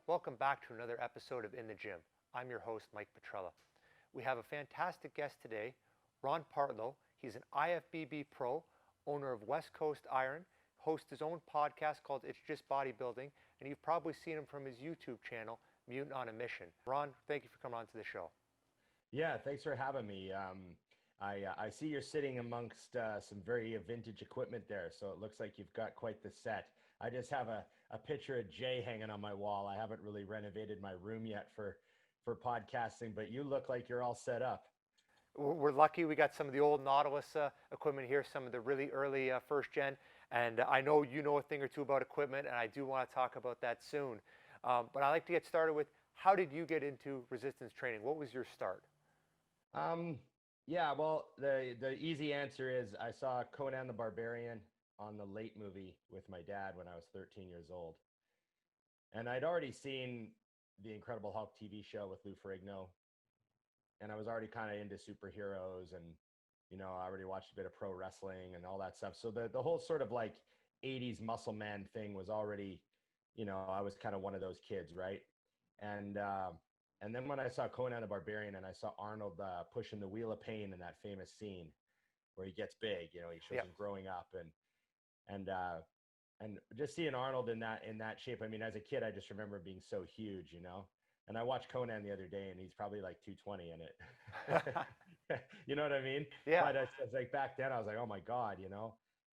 Welcome back to another episode of In the Gym. I'm your host, Mike Petrella. We have a fantastic guest today, Ron Partlow. He's an IFBB Pro, owner of West Coast Iron, hosts his own podcast called It's Just Bodybuilding, and you've probably seen him from his YouTube channel, Mutant on a Mission. Ron, thank you for coming on to the show. Yeah, thanks for having me. I see you're sitting amongst some very vintage equipment there, so it looks like you've got quite the set. I just have a picture of Jay hanging on my wall. I haven't really renovated my room yet for podcasting, but you look like you're all set up. We're lucky we got some of the old Nautilus equipment here, some of the really early first gen, and I know you know a thing or two about equipment, and I do want to talk about that soon. But I'd like to get started with, how did you get into resistance training? What was your start? Yeah, well, the easy answer is I saw Conan the Barbarian on the Late movie with my dad when I was 13 years old. And I'd already seen the Incredible Hulk TV show with Lou Ferrigno. And I was already kind of into superheroes, and, I already watched a bit of pro wrestling and all that stuff. So the whole sort of like 80s muscle man thing was already, I was kind of one of those kids, right? And then when I saw Conan the Barbarian and I saw Arnold pushing the wheel of pain in that famous scene where he gets big, he shows him growing up, and just seeing Arnold in that shape. I mean, as a kid, I just remember being so huge, And I watched Conan the other day, and he's probably like 220 in it. You know what I mean? Yeah. But it's like back then, I was like, oh my God,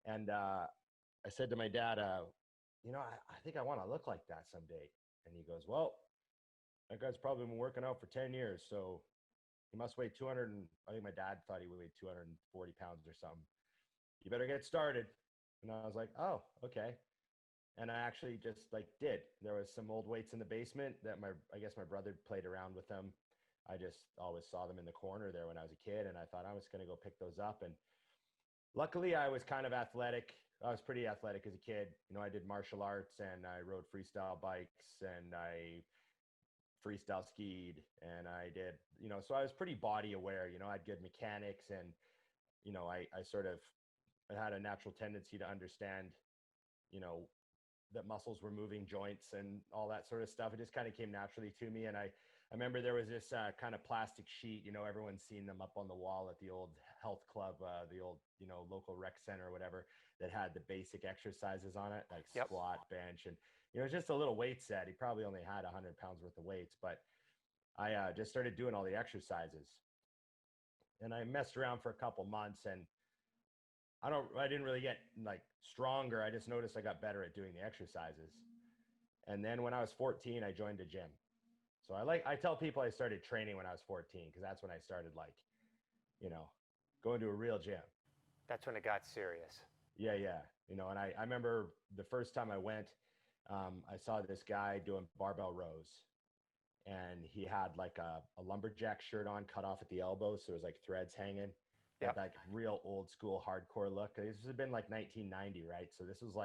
And I said to my dad, I think I want to look like that someday. And he goes, well, that guy's probably been working out for 10 years, so he must weigh 200. I think my dad thought he weighed 240 pounds or something. You better get started. And I was like, oh, okay. And I actually just did. There was some old weights in the basement that I guess my brother played around with them. I just always saw them in the corner there when I was a kid, and I thought I was going to go pick those up. And luckily I was kind of athletic. I was pretty athletic as a kid. I did martial arts, and I rode freestyle bikes, and I freestyle skied, and I did, so I was pretty body aware. I had good mechanics, and, I sort of had a natural tendency to understand, that muscles were moving joints and all that sort of stuff. It just kind of came naturally to me. And I remember there was this kind of plastic sheet, everyone's seen them up on the wall at the old health club, the old, local rec center or whatever, that had the basic exercises on it, like squat, bench, and, it was just a little weight set. He probably only had 100 pounds worth of weights, but I just started doing all the exercises, and I messed around for a couple months, and I didn't really get stronger. I just noticed I got better at doing the exercises. And then when I was 14, I joined a gym. So I tell people I started training when I was 14, because that's when I started going to a real gym. That's when it got serious. Yeah. And I remember the first time I went, I saw this guy doing barbell rows, and he had a lumberjack shirt on, cut off at the elbow. So it was like threads hanging. Had that real old school hardcore look. This had been 1990, right? So this was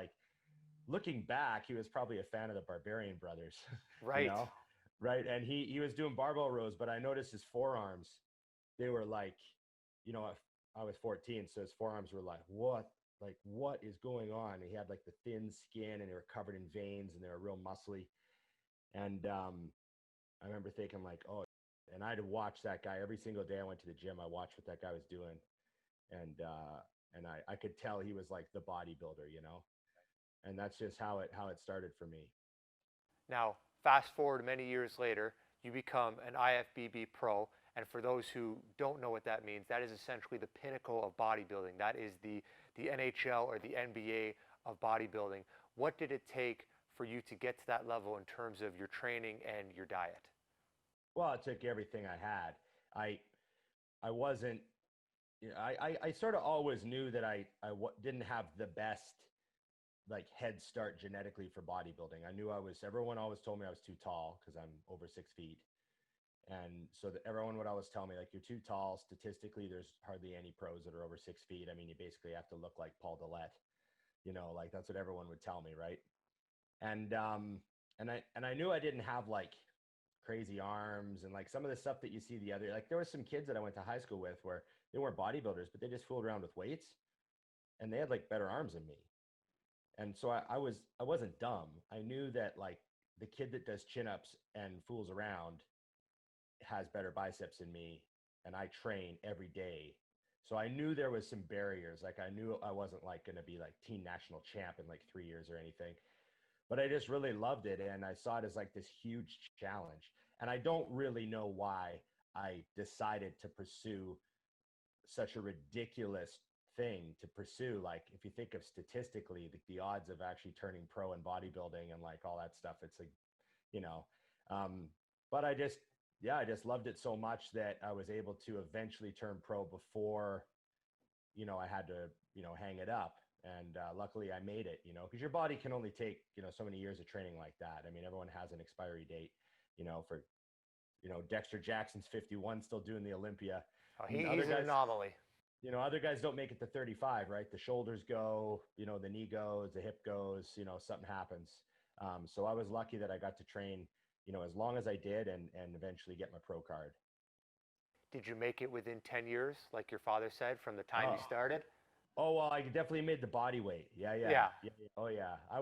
looking back, he was probably a fan of the Barbarian Brothers. Right. Right. And he was doing barbell rows, but I noticed his forearms, they were I was 14, so his forearms were what is going on? And he had the thin skin, and they were covered in veins, and they were real muscly. And I remember thinking oh, and I had to watch that guy every single day I went to the gym. I watched what that guy was doing. And I could tell he was the bodybuilder, and that's just how it started for me. Now, fast forward many years later, you become an IFBB Pro. And for those who don't know what that means, that is essentially the pinnacle of bodybuilding. That is the NHL or the NBA of bodybuilding. What did it take for you to get to that level in terms of your training and your diet? Well, it took everything I had. I wasn't, I sort of always knew that I didn't have the best head start genetically for bodybuilding. I knew everyone always told me I was too tall, because I'm over 6 feet. And so everyone would always tell me, you're too tall. Statistically, there's hardly any pros that are over 6 feet. I mean, you basically have to look like Paul Dillette, that's what everyone would tell me. Right. And I knew I didn't have crazy arms and some of the stuff that you see the other, there was some kids that I went to high school with where they weren't bodybuilders, but they just fooled around with weights, and they had better arms than me. And so I wasn't dumb. I knew that the kid that does chin-ups and fools around has better biceps than me, and I train every day. So I knew there was some barriers. Like I knew I wasn't like going to be like teen national champ in like 3 years or anything, but I just really loved it. And I saw it as like this huge challenge. And I don't really know why I decided to pursue such a ridiculous thing to pursue. Like if you think of statistically the odds of actually turning pro in bodybuilding and like all that stuff, it's like, you know, um, but I just loved it so much that I was able to eventually turn pro before, I had to, hang it up. And luckily I made it, because your body can only take, so many years of training like that. I mean, everyone has an expiry date, for, Dexter Jackson's 51, still doing the Olympia. Oh, he's an anomaly. Other guys don't make it to 35, right? The shoulders go, the knee goes, the hip goes, something happens. So I was lucky that I got to train, as long as I did and eventually get my pro card. Did you make it within 10 years, like your father said, from the time you started? Oh, well, I definitely made the body weight. Yeah. Oh, yeah. I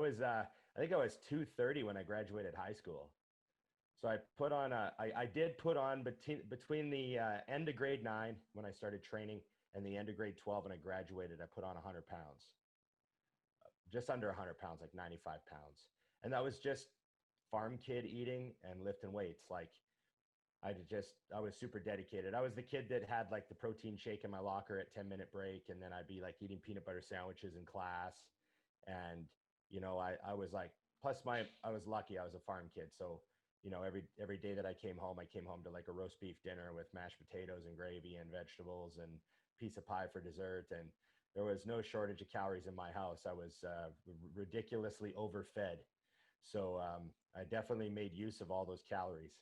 think I was 230 when I graduated high school. So I put on I did put on between the end of grade 9 when I started training and the end of grade 12 when I graduated, I put on 100 pounds, just under 100 pounds, like 95 pounds. And that was just farm kid eating and lifting weights. Like I was super dedicated. I was the kid that had like the protein shake in my locker at 10-minute break. And then I'd be like eating peanut butter sandwiches in class. And, I was like, plus I was lucky. I was a farm kid. So, every day that I came home to like a roast beef dinner with mashed potatoes and gravy and vegetables and piece of pie for dessert. And there was no shortage of calories in my house. I was ridiculously overfed. So I definitely made use of all those calories.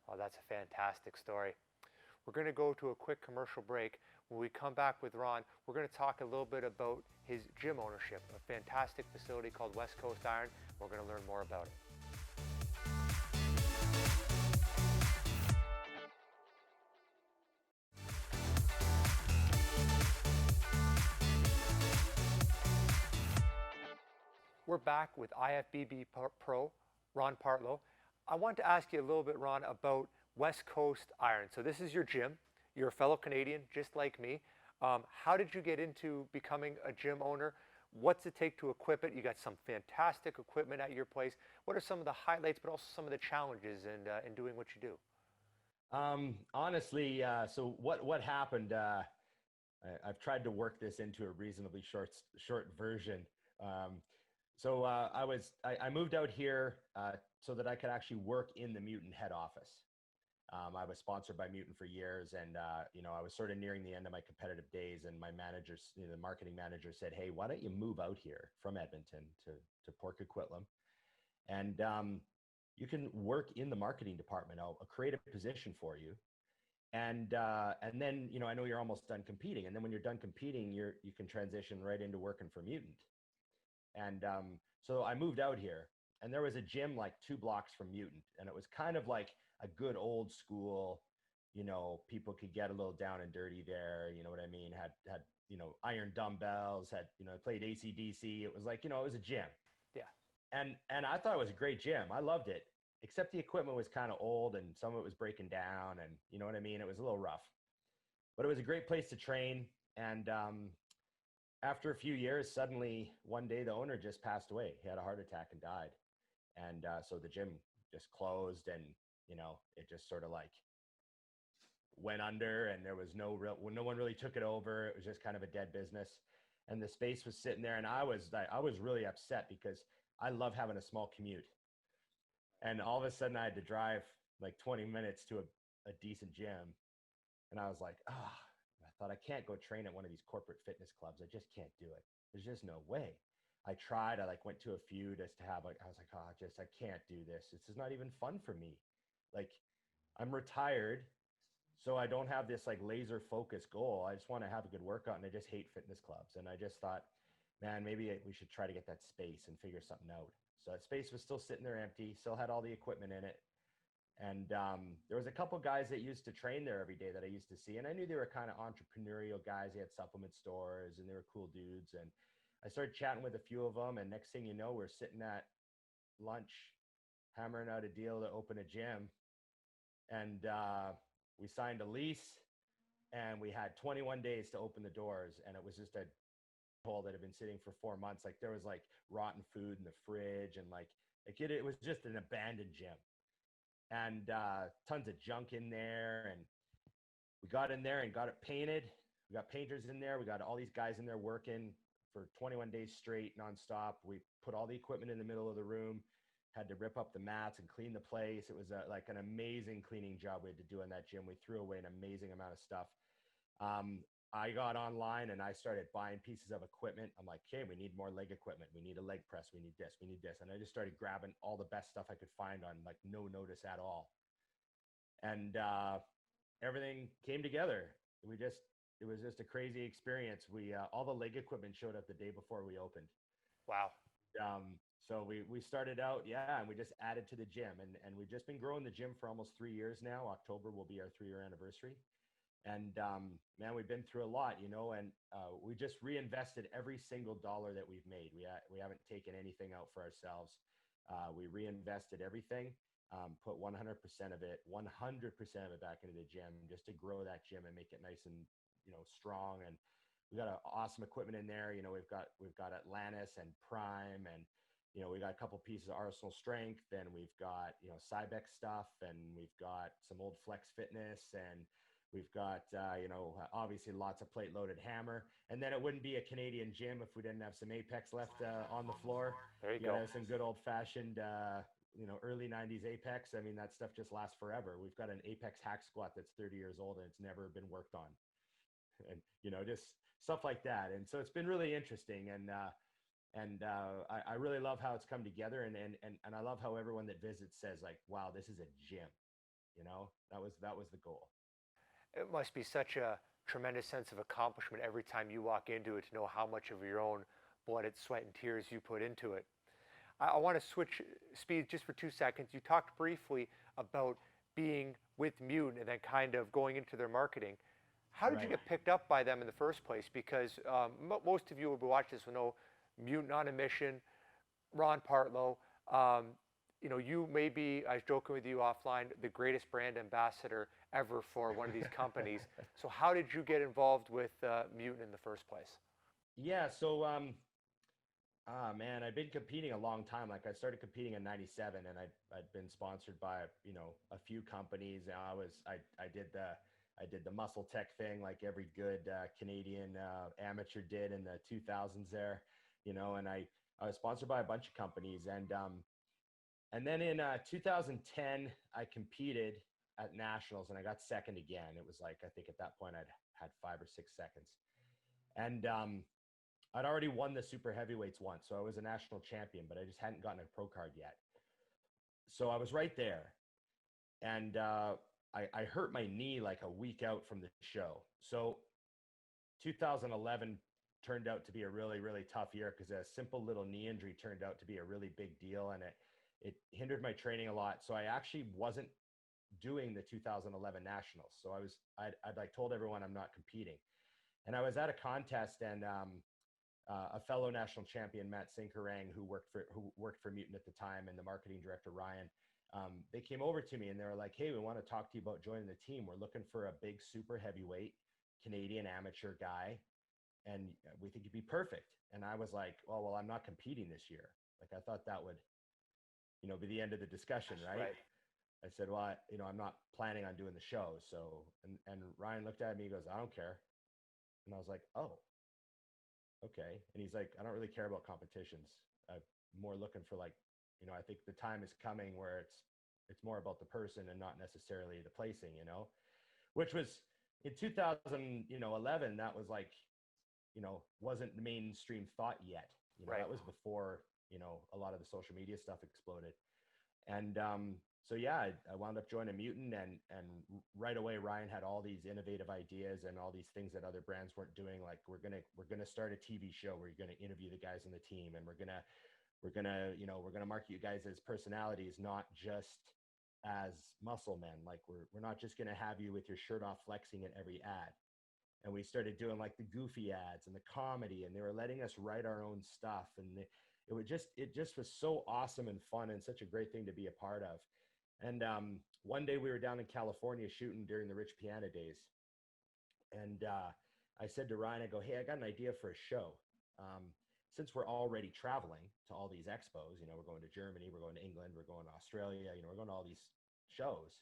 Oh, that's a fantastic story. We're going to go to a quick commercial break. When we come back with Ron, we're going to talk a little bit about his gym ownership, a fantastic facility called West Coast Iron. We're going to learn more about it. We're back with IFBB Pro, Ron Partlow. I want to ask you a little bit, Ron, about West Coast Iron. So this is your gym. You're a fellow Canadian, just like me. How did you get into becoming a gym owner? What's it take to equip it? You got some fantastic equipment at your place. What are some of the highlights, but also some of the challenges in doing what you do? Honestly, so what happened? I've tried to work this into a reasonably short version. So I moved out here so that I could actually work in the Mutant head office. I was sponsored by Mutant for years, and I was sort of nearing the end of my competitive days. And my managers, the marketing manager, said, "Hey, why don't you move out here from Edmonton to Port Coquitlam, and you can work in the marketing department. I'll create a position for you, and then I know you're almost done competing, and then when you're done competing, you can transition right into working for Mutant." And so I moved out here, and there was a gym like 2 blocks from Mutant, and it was kind of like a good old school, people could get a little down and dirty there. You know what I mean? Had iron dumbbells, played AC/DC. It was like, it was a gym. Yeah. And I thought it was a great gym. I loved it, except the equipment was kind of old and some of it was breaking down, and you know what I mean? It was a little rough, but it was a great place to train. And after a few years, suddenly one day the owner just passed away. He had a heart attack and died. And so the gym just closed, and it just sort of like went under, and there was no one really took it over. It was just kind of a dead business, and the space was sitting there. And I was really upset because I love having a small commute, and all of a sudden I had to drive like 20 minutes to a decent gym, and I was like, I thought, I can't go train at one of these corporate fitness clubs. I just can't do it. There's just no way. I tried. I went to a few just to have I was like, I can't do this. This is not even fun for me. Like, I'm retired, so I don't have this like laser focused goal. I just want to have a good workout, and I just hate fitness clubs. And I just thought, man, maybe we should try to get that space and figure something out. So that space was still sitting there empty, still had all the equipment in it. And there was a couple guys that used to train there every day that I used to see. And I knew they were kind of entrepreneurial guys. They had supplement stores, and they were cool dudes. And I started chatting with a few of them. And next thing you know, we're sitting at lunch hammering out a deal to open a gym, and we signed a lease, and we had 21 days to open the doors, and it was just a hole that had been sitting for 4 months. Like there was like rotten food in the fridge, and it was just an abandoned gym, and tons of junk in there. And we got in there and got it painted. We got painters in there. We got all these guys in there working for 21 days straight, nonstop. We put all the equipment in the middle of the room, had to rip up the mats and clean the place. It was like an amazing cleaning job we had to do in that gym. We threw away an amazing amount of stuff. I got online and I started buying pieces of equipment. I'm like, okay, we need more leg equipment. We need a leg press. We need this. We need this. And I just started grabbing all the best stuff I could find on like no notice at all. And everything came together. It was just a crazy experience. We all the leg equipment showed up the day before we opened. Wow. So we started out, yeah, and we just added to the gym, and we've just been growing the gym for almost 3 years now. October will be our 3-year anniversary. And man, we've been through a lot, you know, and we just reinvested every single dollar that we've made. We haven't taken anything out for ourselves. We reinvested everything, put 100% of it back into the gym, just to grow that gym and make it nice and, you know, strong. And we got awesome equipment in there. You know, we've got Atlantis and Prime, and, you know, we got a couple pieces of Arsenal Strength, and we've got, you know, Cybex stuff, and we've got some old Flex Fitness, and we've got, you know, obviously lots of plate loaded hammer. And then it wouldn't be a Canadian gym if we didn't have some Apex left on the floor. There you go. Some good old fashioned, you know, early 90s Apex. I mean, that stuff just lasts forever. We've got an Apex hack squat that's 30 years old and it's never been worked on. And, you know, just stuff like that. And so it's been really interesting. And I really love how it's come together. And I love how everyone that visits says like, wow, this is a gym. You know, that was the goal. It must be such a tremendous sense of accomplishment every time you walk into it, to know how much of your own blood, sweat, and tears you put into it. I want to switch speeds just for 2 seconds. You talked briefly about being with Mutant and then kind of going into their marketing. How did you get picked up by them in the first place? Because most of you will be watching this will know Mutant on a Mission, Ron Partlow. You know, you may be, I was joking with you offline, the greatest brand ambassador ever for one of these companies. So how did you get involved with Mutant in the first place? Yeah, so man, I've been competing a long time. Like I started competing in '97, and I'd been sponsored by, you know, a few companies. I did the muscle tech thing like every good Canadian amateur did in the 2000s there, you know, and I was sponsored by a bunch of companies. And then in 2010, I competed at nationals and I got second again. It was like, I think at that point I'd had 5 or 6 seconds. And I'd already won the super heavyweights once. So I was a national champion, but I just hadn't gotten a pro card yet. So I was right there. And I hurt my knee like a week out from the show. So 2011 turned out to be a really, really tough year because a simple little knee injury turned out to be a really big deal. And it hindered my training a lot. So I actually wasn't doing the 2011 nationals. So I'd like told everyone I'm not competing. And I was at a contest, and a fellow national champion, Matt Sinkerang, who worked for Mutant at the time, and the marketing director, Ryan, they came over to me and they were like, hey, we want to talk to you about joining the team. We're looking for a big super heavyweight Canadian amateur guy, and we think you'd be perfect. And I was like, oh, well, I'm not competing this year. Like I thought that would, you know, be the end of the discussion, right? I said, well, I'm not planning on doing the show. So, and Ryan looked at me, he goes, I don't care. And I was like, oh, okay. And he's like, I don't really care about competitions. I'm more looking for like, you know, I think the time is coming where it's more about the person and not necessarily the placing, you know, which was in 2011, that was like, you know, wasn't the mainstream thought yet. You know, that was before, you know, a lot of the social media stuff exploded. And so yeah, I wound up joining Mutant, and right away Ryan had all these innovative ideas and all these things that other brands weren't doing. Like we're gonna start a TV show where you're gonna interview the guys on the team, and we're gonna market you guys as personalities, not just as muscle men. Like we're not just gonna have you with your shirt off flexing in every ad. And we started doing like the goofy ads and the comedy, and they were letting us write our own stuff. And it just was so awesome and fun and such a great thing to be a part of. And one day we were down in California shooting during the Rich Piana days. And I said to Ryan, I go, hey, I got an idea for a show. Since we're already traveling to all these expos, we're going to Germany, we're going to England, we're going to Australia, we're going to all these shows.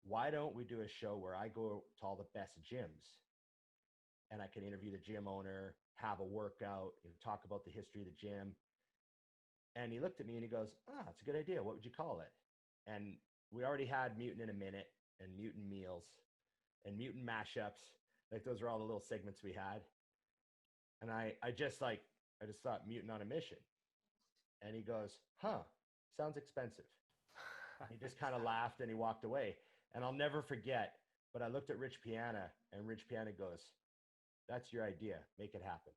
Why don't we do a show where I go to all the best gyms and I can interview the gym owner, have a workout, talk about the history of the gym. And he looked at me and he goes, that's a good idea. What would you call it? And we already had Mutant in a Minute and Mutant Meals and Mutant Mashups. Like those are all the little segments we had. And I just thought Mutant on a Mission. And he goes, sounds expensive. He just kind of laughed and he walked away. And I'll never forget, but I looked at Rich Piana and Rich Piana goes, that's your idea. Make it happen.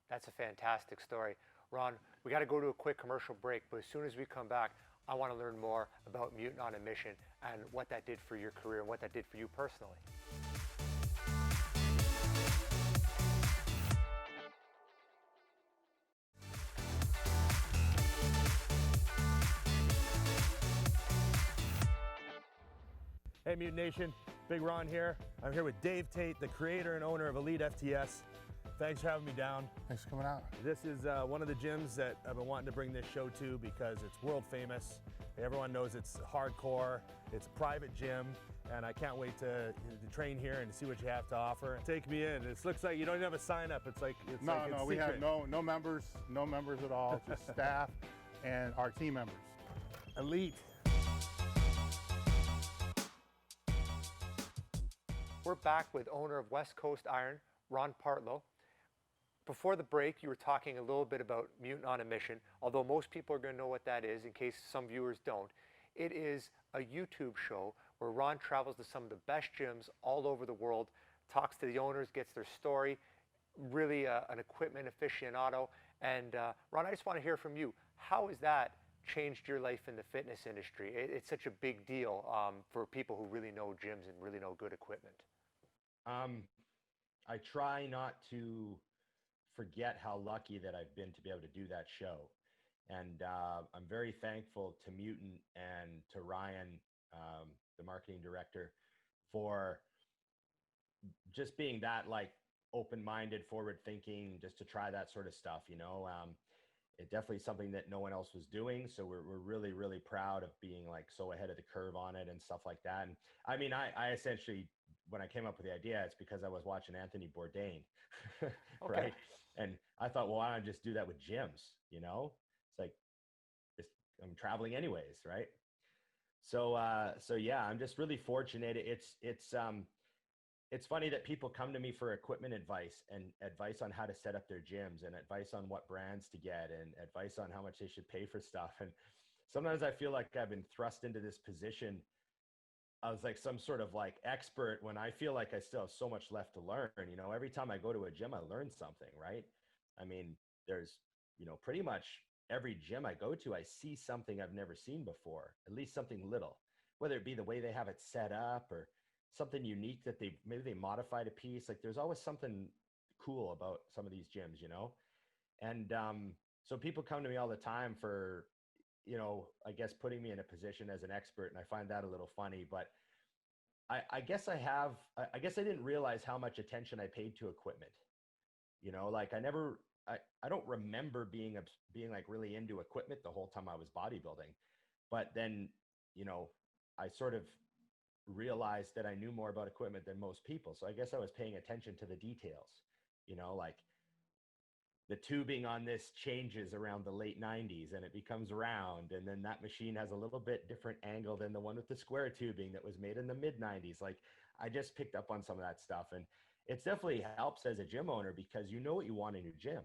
That's a fantastic story. Ron, we got to go to a quick commercial break, but as soon as we come back, I want to learn more about Mutant on a Mission and what that did for your career and what that did for you personally. Hey Mutant Nation, Big Ron here. I'm here with Dave Tate, the creator and owner of Elite FTS. Thanks for having me down. Thanks for coming out. This is one of the gyms that I've been wanting to bring this show to because it's world famous. Everyone knows it's hardcore, it's a private gym, and I can't wait to train here and see what you have to offer. Take me in. It looks like you don't even have a sign up. It's No, we secret. have no members at all, just staff and our team members. Elite. We're back with owner of West Coast Iron, Ron Partlow. Before the break, you were talking a little bit about Mutant on a Mission, although most people are going to know what that is in case some viewers don't. It is a YouTube show where Ron travels to some of the best gyms all over the world, talks to the owners, gets their story, really an equipment aficionado. And Ron, I just want to hear from you. How has that changed your life in the fitness industry? It's such a big deal for people who really know gyms and really know good equipment. I try not to forget how lucky that I've been to be able to do that show. And I'm very thankful to Mutant and to Ryan, the marketing director, for just being that open-minded, forward-thinking, just to try that sort of stuff, It's definitely something that no one else was doing. So we're really, really proud of being so ahead of the curve on it and stuff like that. And I mean, I essentially, when I came up with the idea, it's because I was watching Anthony Bourdain, right? And I thought, well, why don't I just do that with gyms? It's I'm traveling anyways, right? So yeah, I'm just really fortunate. It's funny that people come to me for equipment advice and advice on how to set up their gyms and advice on what brands to get and advice on how much they should pay for stuff. And sometimes I feel like I've been thrust into this position. I was some sort of expert when I feel like I still have so much left to learn. Every time I go to a gym, I learn something, right? I mean, there's, pretty much every gym I go to, I see something I've never seen before, at least something little, whether it be the way they have it set up or something unique that maybe they modified a piece. There's always something cool about some of these gyms, And so people come to me all the time for, I guess putting me in a position as an expert, and I find that a little funny, but I guess I didn't realize how much attention I paid to equipment. I don't remember being really into equipment the whole time I was bodybuilding, but then, I sort of realized that I knew more about equipment than most people. So I guess I was paying attention to the details, the tubing on this changes around the late 90s and it becomes round. And then that machine has a little bit different angle than the one with the square tubing that was made in the mid 90s. I just picked up on some of that stuff, and it definitely helps as a gym owner because you know what you want in your gym.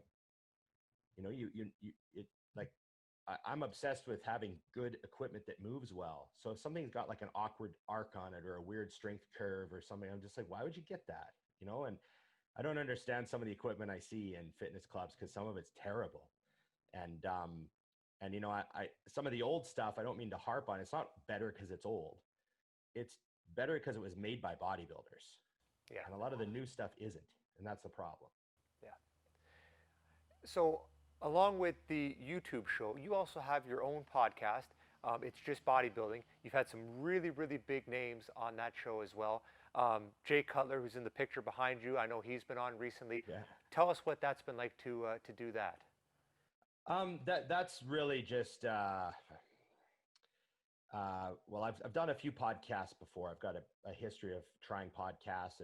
I'm obsessed with having good equipment that moves well. So if something's got an awkward arc on it or a weird strength curve or something, I'm just why would you get that? And I don't understand some of the equipment I see in fitness clubs because some of it's terrible. And I some of the old stuff, I don't mean to harp on. It's not better because it's old. It's better because it was made by bodybuilders. Yeah. And a lot of the new stuff isn't. And that's the problem. Yeah. So Along with the YouTube show, you also have your own podcast. It's just bodybuilding. You've had some really, really big names on that show as well. Jay Cutler, who's in the picture behind you, I know he's been on recently. Yeah. Tell us what that's been like to do that. That's really just well, I've done a few podcasts before. I've got a history of trying podcasts,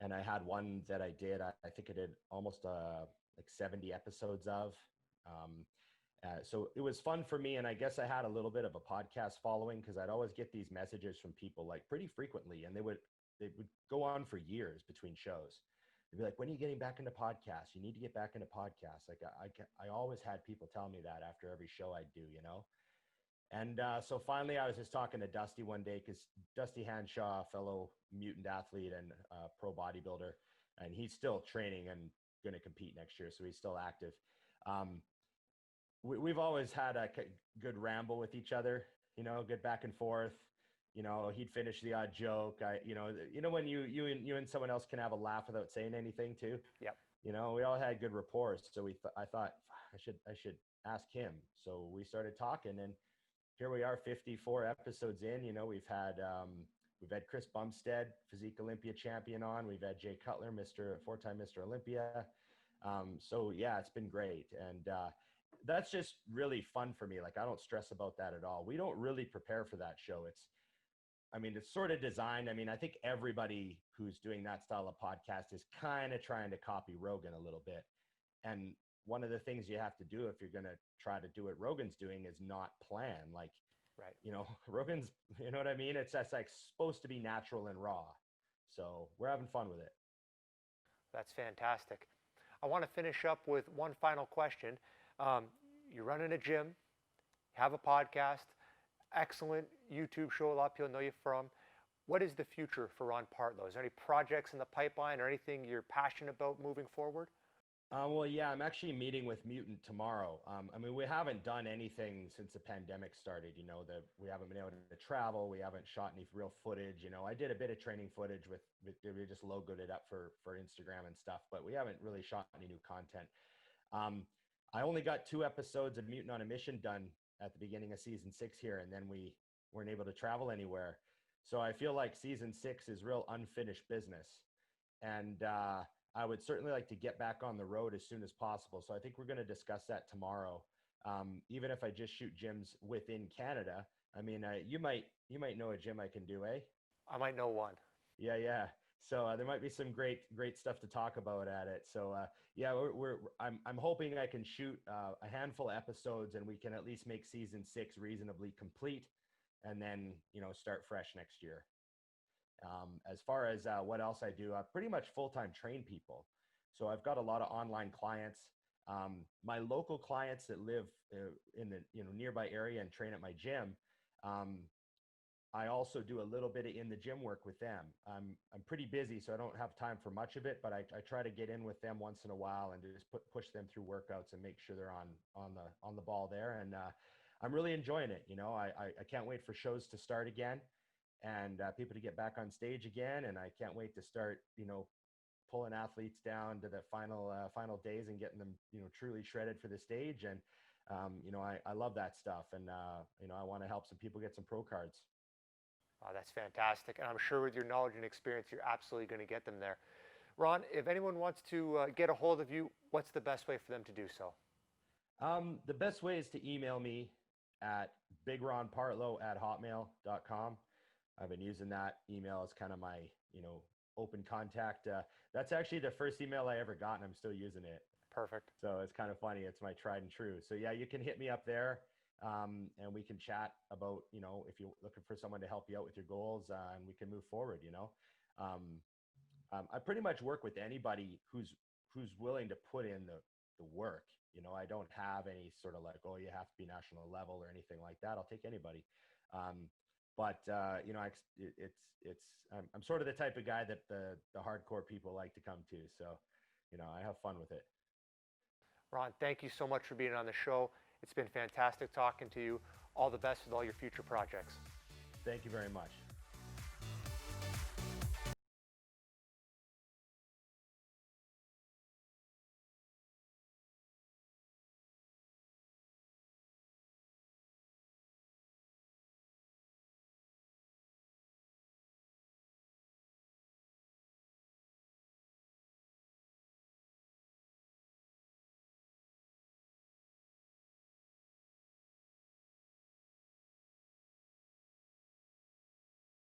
and I had one that I did. I think I did almost like 70 episodes of. So it was fun for me, and I guess I had a little bit of a podcast following because I'd always get these messages from people like pretty frequently, and they would go on for years between shows. They'd be like, "When are you getting back into podcasts? You need to get back into podcasts." Like I always had people tell me that after every show I do, you know. And so finally, I was just talking to Dusty one day because Dusty Hanshaw, a fellow Mutant athlete and pro bodybuilder, and he's still training and going to compete next year, so he's still active. We've always had a good ramble with each other, you know, good back and forth. You know, he'd finish the odd joke. You know, when you and someone else can have a laugh without saying anything too. Yep. You know, we all had good rapport, so I thought I should ask him. So we started talking, and here we are, 54 episodes in. You know, we've had Chris Bumstead, Physique Olympia champion on. We've had Jay Cutler, four-time Mr. Olympia. So yeah, it's been great. And that's just really fun for me. Like, I don't stress about that at all. We don't really prepare for that show. It's sort of designed. I mean, I think everybody who's doing that style of podcast is kind of trying to copy Rogan a little bit. And one of the things you have to do if you're going to try to do what Rogan's doing is not plan. Like, right. You know, Rogan's, you know what I mean? It's just like supposed to be natural and raw. So we're having fun with it. That's fantastic. I want to finish up with one final question. You're running a gym, you have a podcast, excellent YouTube show a lot of people know you from. What is the future for Ron Partlow? Is there any projects in the pipeline or anything you're passionate about moving forward? Well, yeah, I'm actually meeting with Mutant tomorrow. I mean, we haven't done anything since the pandemic started. You know, we haven't been able to travel. We haven't shot any real footage. You know, I did a bit of training footage we just logoed it up for Instagram and stuff, but we haven't really shot any new content. I only got 2 episodes of Mutant on a Mission done at the beginning of season 6 here, and then we weren't able to travel anywhere. So I feel like season 6 is real unfinished business. And I would certainly like to get back on the road as soon as possible. So I think we're going to discuss that tomorrow. Even if I just shoot gyms within Canada, I mean, you might know a gym I can do, eh? I might know one. Yeah. So there might be some great stuff to talk about at it. So yeah, I'm hoping I can shoot a handful of episodes and we can at least make season 6 reasonably complete, and then, you know, start fresh next year. As far as what else I do, I pretty much full-time train people. So I've got a lot of online clients. My local clients that live in the nearby area and train at my gym, I also do a little bit of in the gym work with them. I'm pretty busy, so I don't have time for much of it, but I try to get in with them once in a while and just push them through workouts and make sure they're on the ball there. And I'm really enjoying it. You know, I can't wait for shows to start again and people to get back on stage again. And I can't wait to start, you know, pulling athletes down to the final days and getting them, you know, truly shredded for the stage. And you know, I love that stuff, and you know, I want to help some people get some pro cards. Oh, that's fantastic. And I'm sure with your knowledge and experience, you're absolutely going to get them there. Ron, if anyone wants to get a hold of you, what's the best way for them to do so? The best way is to email me at bigronpartlow@hotmail.com. I've been using that email as kind of my, you know, open contact. That's actually the first email I ever got, and I'm still using it. Perfect. So it's kind of funny. It's my tried and true. So yeah, you can hit me up there. And we can chat about, you know, if you're looking for someone to help you out with your goals, and we can move forward, you know. I pretty much work with anybody who's willing to put in the work. You know, I don't have any sort of like, oh, you have to be national level or anything like that. I'll take anybody. But you know, I'm sort of the type of guy that the hardcore people like to come to. So, you know, I have fun with it. Ron, thank you so much for being on the show. It's been fantastic talking to you. All the best with all your future projects. Thank you very much.